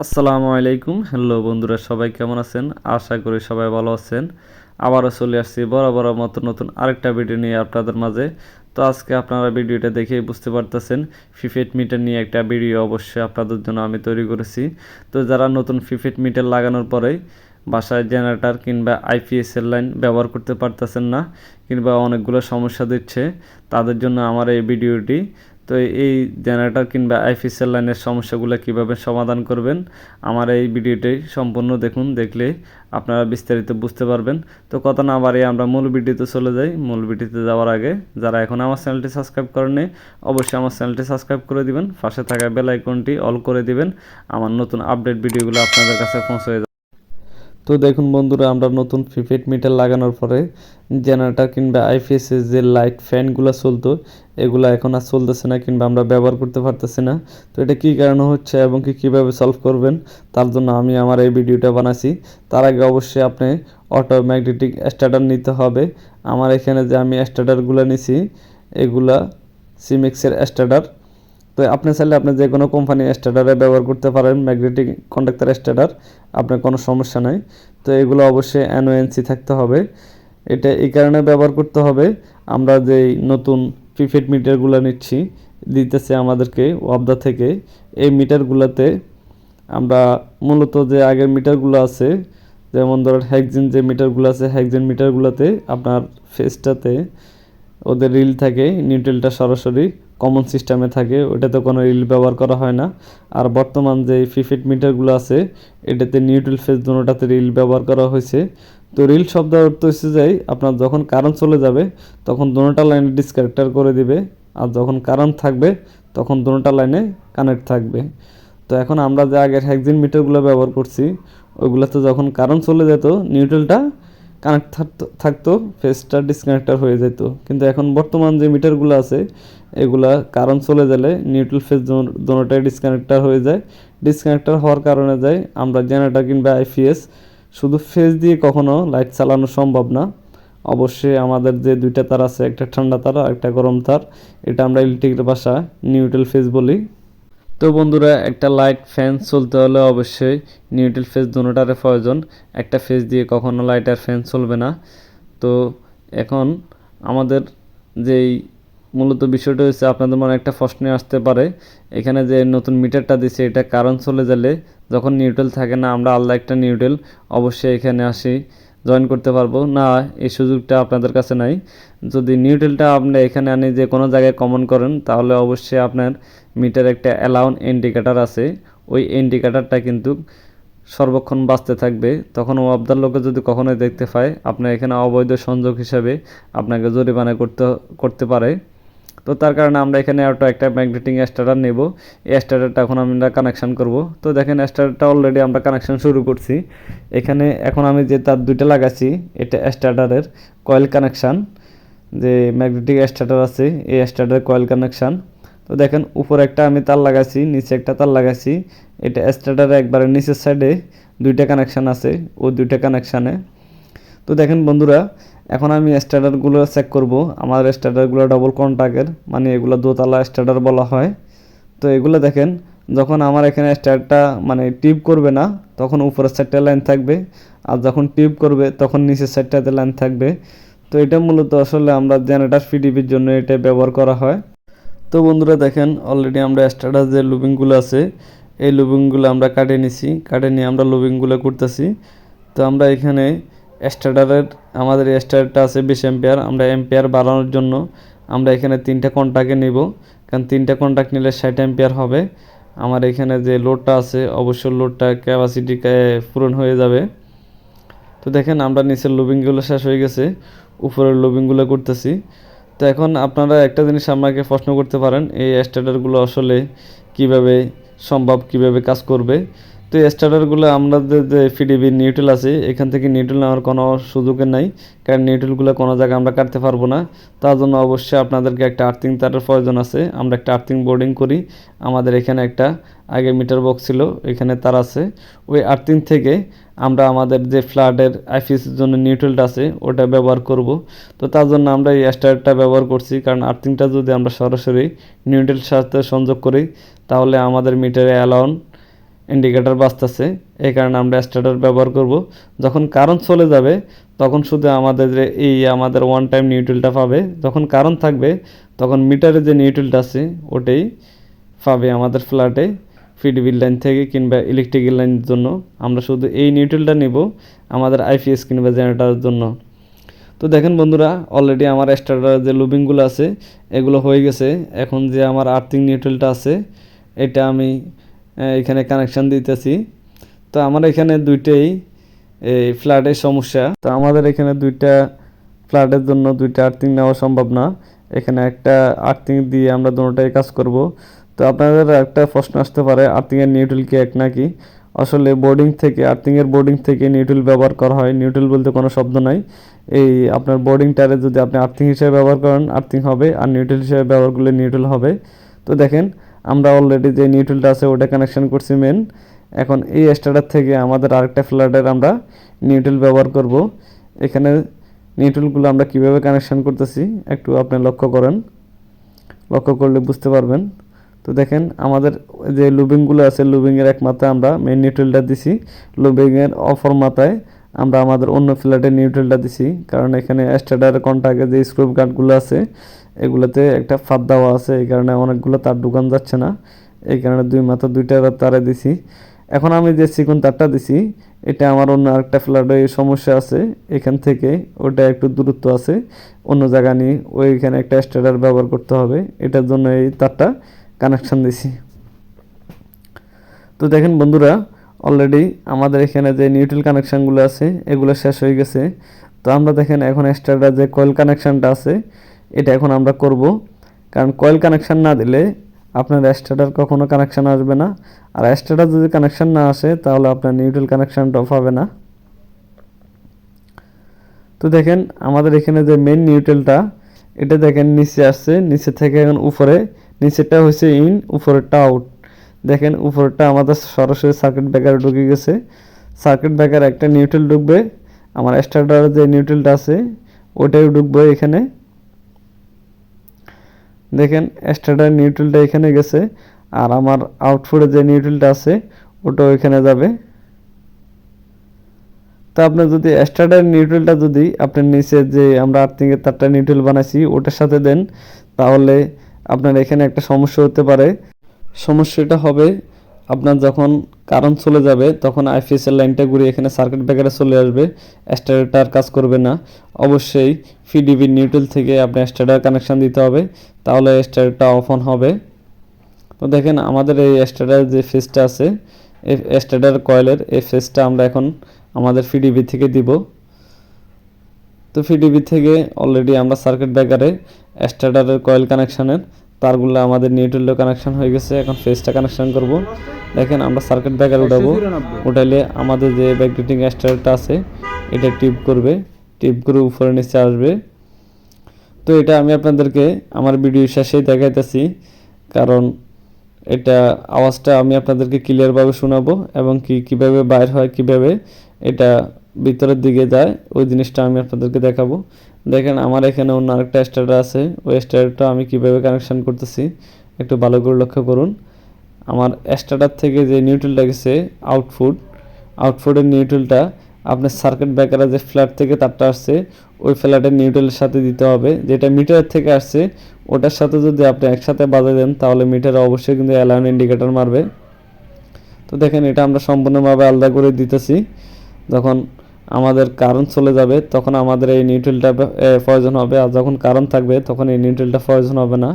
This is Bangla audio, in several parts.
আসসালামু আলাইকুম। হ্যালো বন্ধুরা, সবাই কেমন আছেন? আশা করি সবাই ভালো আছেন। আবারও চলে আসছি বড় মতো নতুন আরেকটা ভিডিও নিয়ে আপনাদের মাঝে। তো আজকে আপনারা ভিডিওটা দেখেই বুঝতে পারতেছেন ফিফিট মিটার নিয়ে একটা ভিডিও অবশ্যই আপনাদের জন্য আমি তৈরি করেছি। তো যারা নতুন ফিফিট মিটার লাগানোর পরে বাসায় জেনারেটর কিংবা আইপিএসের লাইন ব্যবহার করতে পারতেছেন না কিংবা অনেকগুলো সমস্যা দিচ্ছে, তাদের জন্য আমার এই ভিডিওটি। তো এই জেনারেটর কিংবা আইপিএসের লাইনের সমস্যাগুলো কিভাবে সমাধান করবেন আমার এই ভিডিওটি সম্পূর্ণ দেখুন। দেখলে আপনারা বিস্তারিত বুঝতে পারবেন। তো কথা না বাড়িয়ে আমরা মূল ভিডিওতে চলে যাই। মূল ভিডিওতে যাওয়ার আগে যারা এখন আমার চ্যানেলটি সাবস্ক্রাইব করেননি অবশ্যই আমার চ্যানেলটি সাবস্ক্রাইব করে দিবেন, পাশে থাকা বেল আইকনটি অল করে দিবেন। আমার নতুন আপডেট ভিডিওগুলো আপনাদের কাছে পৌঁছে যাবে। তো দেখুন বন্ধুরা, আমরা নতুন প্রিপেড মিটার লাগানোর পরে জেনারেটর কিংবা আইপিএসের যে লাইট ফ্যানগুলো চলতো এগুলো এখন আর চলতেছে না কিংবা আমরা ব্যবহার করতে পারতেছি না। তো এটা কী কারণে হচ্ছে এবং কীভাবে সলভ করবেন তার জন্য আমি আমার এই ভিডিওটা বানাইছি। তার আগে অবশ্যই আপনি অটোম্যাগনেটিক স্টার্টার নিতে হবে। আমার এখানে যে আমি স্টার্টারগুলো নিছি এগুলা সিমেক্সের স্টার্টার। তো আপনি চাইলে আপনি যে কোনো কোম্পানি স্টার্টারে ব্যবহার করতে পারেন, ম্যাগনেটিক কন্ডাক্টর স্টার্টার, আপনার কোনো সমস্যা নাই। তো এগুলো অবশ্যই এনওএনসি থাকতে হবে। এটা এই কারণে ব্যবহার করতে হবে, আমরা যেই নতুন প্রিপেড মিটারগুলো নিচ্ছি দিতেছে আমাদেরকে ওয়াবদা থেকে। এই মিটারগুলোতে আমরা মূলত যে আগের মিটারগুলো আছে, যেমন ধরেন হ্যাকজিন যে মিটারগুলো আছে, হ্যাকজিন মিটারগুলোতে আপনার ফেসটাতে ওদের রিল থাকে, নিউট্রালটা সরাসরি কমন সিস্টেমে থাকে, ওটাতে কোনো রিল ব্যবহার করা হয় না। আর বর্তমান যে ফিফিট মিটারগুলো আছে এটাতে নিউট্রাল ফেস দুটোটাতে রিল ব্যবহার করা হয়েছে। তো রিল শব্দ অর্থ হচ্ছে যে আপনার যখন কারেন্ট চলে যাবে তখন দুটোটা লাইনে ডিসকানেক্টার করে দিবে, আর যখন কারেন্ট থাকবে তখন দুটোটা লাইনে কানেক্ট থাকবে। তো এখন আমরা যে আগের হ্যাকজিন মিটারগুলো ব্যবহার করছি ওইগুলোতে যখন কারেন্ট চলে যেত নিউট্রালটা কানেক্ট থাকতো, ফেসটা ডিসকানেক্টার হয়ে যেত। কিন্তু এখন বর্তমান যে মিটারগুলো আছে এগুলা কারেন্ট চলে গেলে নিউট্রাল ফেস দুটোটাই ডিসকানেক্টার হয়ে যায়। ডিসকানেক্টার হওয়ার কারণে যায় আমরা জেনারেটর কিংবা আইপিএস শুধু ফেস দিয়ে কখনো লাইট চালানো সম্ভব না। অবশ্যই আমাদের যে দুইটা তার আছে, একটা ঠান্ডা তার আর একটা গরম তার, এটা আমরা ইলেকট্রিকের ভাষা নিউট্রাল ফেস বলি। তো বন্ধুরা, একটা লাইট ফ্যান চলতে হলে অবশ্যই নিউট্রাল ফেস দুটোটারে প্রয়োজন। একটা ফেস দিয়ে কখনো লাইট আর ফ্যান চলবে না। তো এখন আমাদের যেই মূলত বিষয়টা হচ্ছে, আপনাদের মনে একটা প্রশ্ন আসতে পারে এখানে যে নতুন মিটারটা দিছে এটা কারেন্ট চলে গেলে যখন নিউট্রাল থাকে না, আমরা আলাদা একটা নিউট্রাল অবশ্যই এখানে আসি জয়েন করতে পারবো না, এই সুযোগটা আপনাদের কাছে নাই। যদি নিউট্রালটা আপনি এখানে আনি যে কোনো জায়গায় কমন করেন তাহলে অবশ্যই আপনার মিটার একটা অ্যালাউন ইন্ডিকেটার আছে, ওই ইন্ডিকেটারটা কিন্তু সর্বক্ষণ বাঁচতে থাকবে। তখন ওয়াবদার লোকে যদি কখনোই দেখতে পায় আপনার এখানে অবৈধ সংযোগ হিসাবে আপনাকে জরিমানা করতে পারে। তো তার কারণে আমরা এখানে একটা ম্যাগনেটিক স্টার্টার নেব। এই স্টার্টারটা এখন আমরা কানেকশান করব। তো দেখেন স্টার্টারটা অলরেডি আমরা কানেকশান শুরু করছি। এখানে এখন আমি যে তার দুইটা লাগাচ্ছি এটা স্টার্টারের কয়েল কানেকশান, যে ম্যাগনেটিক স্টার্টার আছে এই স্টার্টারের কয়েল কানেকশান। তো দেখেন উপরে একটা আমি তার লাগাচ্ছি, নিচে একটা তার লাগাচ্ছি। এটা স্টার্টারের একবারে নিচের সাইডে দুইটা কানেকশান আছে, ওই দুইটা কানেকশানে। তো দেখেন বন্ধুরা, এখন আমি স্টার্টারগুলো চেক করব। আমার স্টার্টারগুলো ডবল কন্টাক্টের, মানে এগুলো দোতলা স্টার্টার বলা হয়। তো এগুলো দেখেন যখন আমার এখানে স্টার্টটা মানে টিপ করবে না তখন উপরের সাইডটা লাইন থাকবে, আর যখন টিপ করবে তখন নিচের সাইডটাতে লাইন থাকবে। তো এটা মূলত আসলে আমরা জেনারেটর পিডিবির জন্য এটা ব্যবহার করা হয়। তো বন্ধুরা দেখেন অলরেডি আমরা স্টার্টার যে লুবিংগুলো আছে এই লুবিংগুলো আমরা কাটে নিছি, কাটে নিয়ে আমরা লুবিংগুলো করতেছি। তো আমরা এখানে স্টার্টারের আমাদের স্টার্টারটা আছে 20 এম্পিয়ার, আমরা এম্পিয়ার বাড়ানোর জন্য আমরা এখানে 3টা কন্টাক্টে নিব, কারণ 3টা কন্টাক্ট নিলে 60 এম্পিয়ার হবে। আমার এখানে যে লোডটা আছে অবশ্য লোডটা ক্যাপাসিটি পূরণ হয়ে যাবে। তো দেখেন আমরা নিচের লুবিংগুলো শেষ হয়ে গেছে, উপরের লুবিংগুলো করতেছি। তো এখন আপনারা একটা জিনিস আমাকে প্রশ্ন করতে পারেন এই স্টার্টারগুলো আসলে কিভাবে সম্ভব, কিভাবে কাজ করবে। তো এই স্টার্টারগুলো আমাদের যে পিডিবি নিউট্রাল আছে এখান থেকে নিউট্রাল নেওয়ার কোনো সুযোগের নাই, কারণ নিউট্রালগুলো কোনো জায়গায় আমরা কাটতে পারবো না। তার জন্য অবশ্যই আপনাদেরকে একটা আর্থিং তারের প্রয়োজন আছে। আমরা একটা আর্থিং বোর্ডিং করি, আমাদের এখানে একটা আগে মিটার বক্স ছিল এখানে তার আছে, ওই আর্থিং থেকে আমরা আমাদের যে ফ্ল্যাটের আইপিএসের জন্য নিউট্রালটা আছে ওটা ব্যবহার করব। তো তার জন্য আমরা এই স্টার্টটা ব্যবহার করছি, কারণ আর্থিংটা যদি আমরা সরাসরি নিউট্রাল সাথে সংযোগ করি তাহলে আমাদের মিটারে অ্যালাউন ইন্ডিকেটর বাজতেছে, এই কারণে আমরা স্টার্টার ব্যবহার করব। যখন কারেন্ট চলে যাবে তখন শুধু আমাদের যে আমাদের ওয়ান টাইম নিউট্রালটা পাবে। যখন কারেন্ট থাকবে তখন মিটারে যে নিউট্রালটা আছে ওটাই পাবে আমাদের ফ্ল্যাটে ফিডিবিল লাইন থেকে কিংবা ইলেকট্রিক্যাল লাইনের জন্য। আমরা শুধু এই নিউট্রালটা নিব আমাদের আইপিএস কিংবা জেনারেটরের জন্য। তো দেখেন বন্ধুরা, অলরেডি আমার স্টার্টারের যে লুবিংগুলো আছে এগুলো হয়ে গেছে। এখন যে আমার আর্থিং নিউট্রালটা আছে এটা আমি এখানে কানেকশান দিতেছি। তো আমার এখানে দুইটাই এই ফ্ল্যাটের সমস্যা। তো আমাদের এখানে দুইটা ফ্ল্যাটের জন্য দুইটা আর্থিং নেওয়া সম্ভব না। এখানে একটা আর্থিং দিয়ে আমরা দুটোটাই কাজ করব। তো আপনাদের একটা প্রশ্ন আসতে পারে, আর্থিংয়ের নিউট্রাল কি এক নাকি? আসলে বোর্ডিং থেকে আর্থিংয়ের বোর্ডিং থেকে নিউট্রাল ব্যবহার করা হয়। নিউট্রাল বলতে কোনো শব্দ নাই। এই আপনার বোর্ডিং টারে যদি আপনি আর্থিং হিসেবে ব্যবহার করেন আর্থিং হবে, আর নিউট্রাল হিসেবে ব্যবহার করলে নিউট্রাল হবে। তো দেখেন আমরা অলরেডি যে নিউট্রালটা আছে ওটা কানেকশন করছি মেন। এখন এই স্টার্টার থেকে আমাদের আরেকটা ফ্ল্যাটের আমরা নিউট্রাল ব্যবহার করব। এখানে নিউট্রালগুলো আমরা কিভাবে কানেকশন করতেছি একটু আপনি লক্ষ্য করেন, লক্ষ্য করলে বুঝতে পারবেন। তো দেখেন আমাদের যে লুবিংগুলো আছে লুবিংয়ের এক মাথায় আমরা মেন নিউট্রালটা দিছি, লুবিংয়ের অপর মাথায় আমরা আমাদের অন্য ফ্ল্যাটের নিউট্রালটা দিছি। কারণ এখানে স্টার্টারের কন্টাক্টে যে স্ক্রু গার্ডগুলো আছে এগুলোতে একটা ফাঁদ দেওয়া আছে, এই কারণে অনেকগুলো তার ঢুকানো যাচ্ছে না, এই কারণে দুই মাথা দুইটা তারে দিছি। এখন আমি যে চিকন তারটা দিছি এটা আমার অন্য আরেকটা ফ্ল্যাটে সমস্যা আছে, এখান থেকে ওটা একটু দূরত্ব আছে অন্য জায়গা নিয়ে, ওইখানে একটা স্টার্টার ব্যবহার করতে হবে, এটার জন্য এই তারটা কানেকশান দিছি। তো দেখেন বন্ধুরা, অলরেডি আমাদের এখানে যে নিউট্রাল কানেকশানগুলো আছে এগুলো শেষ হয়ে গেছে। তো আমরা দেখেন এখন স্টার্টার যে কয়েল কানেকশানটা আছে এটা এখন আমরা করব। কারণ কয়েল কানেকশান না দিলে আপনার স্টার্টার কখনো কানেকশান আসবে না, আর স্টার্টার যদি কানেকশান না আসে তাহলে আপনার নিউট্রাল কানেকশানটাও পাবে না। তো দেখেন আমাদের এখানে যে মেন নিউট্রালটা এটা দেখেন নিচে আসছে, নিচে থেকে এখন উপরে, নিচেরটা হচ্ছে ইন, উপরেরটা আউট। দেখেন উপরেরটা আমাদের সরাসরি সার্কিট ব্রেকারে ঢুকে গেছে। সার্কিট ব্রেকারে একটা নিউট্রাল ঢুকবে, আমার স্টার্টারের যে নিউট্রালটা আছে ওটাই ঢুকবে এখানে। দেখেন স্টার্টার নিউট্রালটা এখানে গেছে, আর আমার আউটপুটে যে নিউট্রালটা আছে ওটাও এখানে যাবে। তো আপনার যদি স্টার্টার নিউট্রালটা যদি আপনার নিচে যে আমরা আর্থিংয়ের তারটা নিউট্রাল বানাইছি ওটার সাথে দেন তাহলে আপনার এখানে একটা সমস্যা হতে পারে। সমস্যাটা হবে আপনার যখন কারেন্ট চলে যাবে তখন আইপিএস এর লাইনটা ঘুরে এখানে সার্কিট ব্রেকারে চলে আসবে, স্টার্টার কাজ করবে না। অবশ্যই পিডিবি নিউট্রাল থেকে আপনি স্টার্টার কানেকশন দিতে হবে, তাহলে স্টার্টারটা অফ অন হবে। তো দেখেন আমাদের এই স্টার্টার যে ফেসটা আছে এই স্টার্টার কয়েলের এই ফেসটা আমরা এখন আমাদের পিডিবি থেকে দিব। তো পিডিবি থেকে অলরেডি আমরা সার্কিট ব্রেকারে স্টার্টারের কয়েল কানেকশানের তারগুলো আমাদের নিউট্রাল কানেকশন হয়ে গেছে, এখন ফেসটা কানেকশন করব। দেখেন আমরা সার্কিট ব্রেকার উঠাবো, উঠাইলে আমাদের যে ব্যাকডেটিং স্টার্টারটা আছে এটা টিপ করবে, টিপ করে উপরে নিচে আসবে। তো এটা আমি আপনাদেরকে আমার ভিডিও শেষেই দেখাইতেছি, কারণ এটা আওয়াজটা আমি আপনাদেরকে ক্লিয়ারভাবে শোনাবো এবং কীভাবে বাইর হয়, কিভাবে এটা ভিতরের দিকে যায় ওই জিনিসটা আমি আপনাদেরকে দেখাবো। দেখেন আমার এখানে অন্য আরেকটা স্টার্টার আছে, ওই স্টার্টারটা আমি কিভাবে কানেকশন করতেছি একটু ভালো করে লক্ষ্য করুন। আমার স্টার্টার থেকে যে নিউট্রালটা গেছে আউটপুটের নিউট্রালটা আপনার সার্কিট ব্রেকারে যে ফ্ল্যাট থেকে তারটা আসছে ওই ফ্ল্যাটের নিউট্রালের সাথে দিতে হবে। যেটা মিটারের থেকে আসছে ওটার সাথে যদি আপনি একসাথে বাজে দেন তাহলে মিটারে অবশ্যই কিন্তু অ্যালার্ম ইন্ডিকেটর মারবে। তো দেখেন এটা আমরা সম্পূর্ণভাবে আলাদা করে দিতেছি। যখন আমাদের কারেন্ট চলে যাবে তখন আমাদের এই নিউট্রালটা প্রয়োজন হবে, আর যখন কারেন্ট থাকবে তখন এই নিউট্রালটা প্রয়োজন হবে না।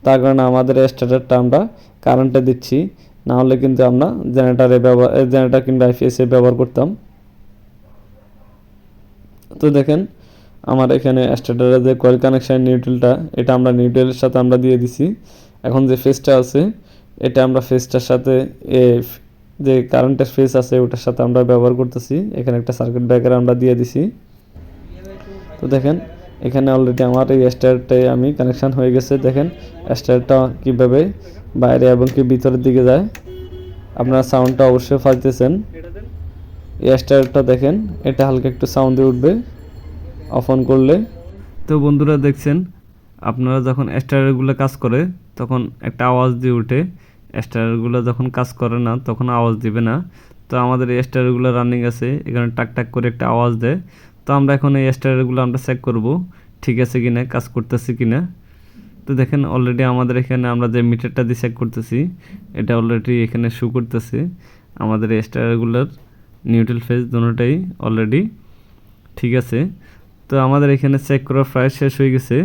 তার কারণে আমাদের স্টার্টারটা আমরা কারেন্টে দিচ্ছি, না হলে কিন্তু আমরা জেনারেটর কিংবা আইপিএসে ব্যবহার করতাম। তো দেখেন আমার এখানে স্টার্টারের যে কয়েল কানেকশন নিউট্রালটা এটা আমরা নিউট্রালের সাথে আমরা দিয়ে দিছি। এখন যে ফেসটা আছে এটা আমরা ফেসটার সাথে যে কারেন্টের ফেস আছে ওটার সাথে আমরা ব্যবহার করতেছি। এখানে একটা সার্কিট ব্রেকার আমরা দিয়ে দিছি। তো দেখেন এখানে অলরেডি আমার এই স্টার্টারটাই আমি কানেকশন হয়ে গেছে। দেখেন স্টার্টারটা কীভাবে বাইরে এবং কি ভিতরের দিকে যায়, আপনারা সাউন্ডটা অবশ্যই পাইতেছেন। এই স্টার্টারটা দেখেন এটা হালকা একটু সাউন্ড দিয়ে উঠবে অফ অন করলে। তো বন্ধুরা দেখছেন আপনারা যখন স্টার্টারগুলো কাজ করে তখন একটা আওয়াজ দিয়ে উঠে, স্টারগুলো যখন কাজ করে না তখন আওয়াজ দিবে না। তো আমাদের এই স্টারগুলো রানিং আছে, এখানে টাক টাক করে একটা আওয়াজ দেয়। তো আমরা এখন এই স্টারগুলো আমরা চেক করব ঠিক আছে কিনা, কাজ করতেছে কিনা। তো দেখেন অলরেডি আমাদের এখানে আমরা যে মিটারটা দিয়ে চেক করতেছি এটা অলরেডি এখানে শো করতেছে আমাদের এই স্টারগুলোর নিউট্রাল ফেজ দুটোটাই অলরেডি ঠিক আছে। তো আমাদের এখানে চেক করা প্রায় শেষ হয়ে গেছে।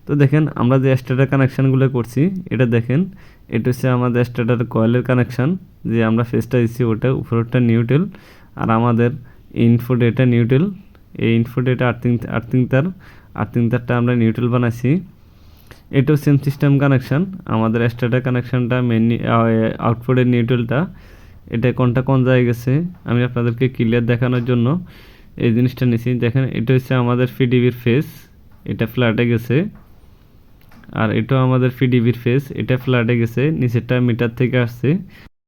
তো দেখেন আমরা যে স্টার্টার কানেকশানগুলো করছি এটা দেখেন, এটা হচ্ছে আমাদের স্টার্টার কয়েলের কানেকশান, যে আমরা ফেজটা দিচ্ছি ওটা উপরেরটা নিউট্রাল, আর আমাদের ইনপুট এটা নিউট্রাল, এই ইনপুট এটা আর্থিং তারটা আমরা নিউট্রাল বানাইছি। এটাও সেম সিস্টেম কানেকশান, আমাদের স্টার্টার কানেকশানটা মেনলি আউটপুটের নিউট্রালটা এটা কোনটা কোন জায়গায় গেছে আমি আপনাদেরকে ক্লিয়ার দেখানোর জন্য এই জিনিসটা নিয়েছি। দেখেন এটা হচ্ছে আমাদের পিডিবির ফেস, এটা ফ্ল্যাটে গেছে, আর এটাও আমাদের পিডিবির ফেস, এটা ফ্ল্যাটে গেছে, নিচেরটা মিটার থেকে আসছে।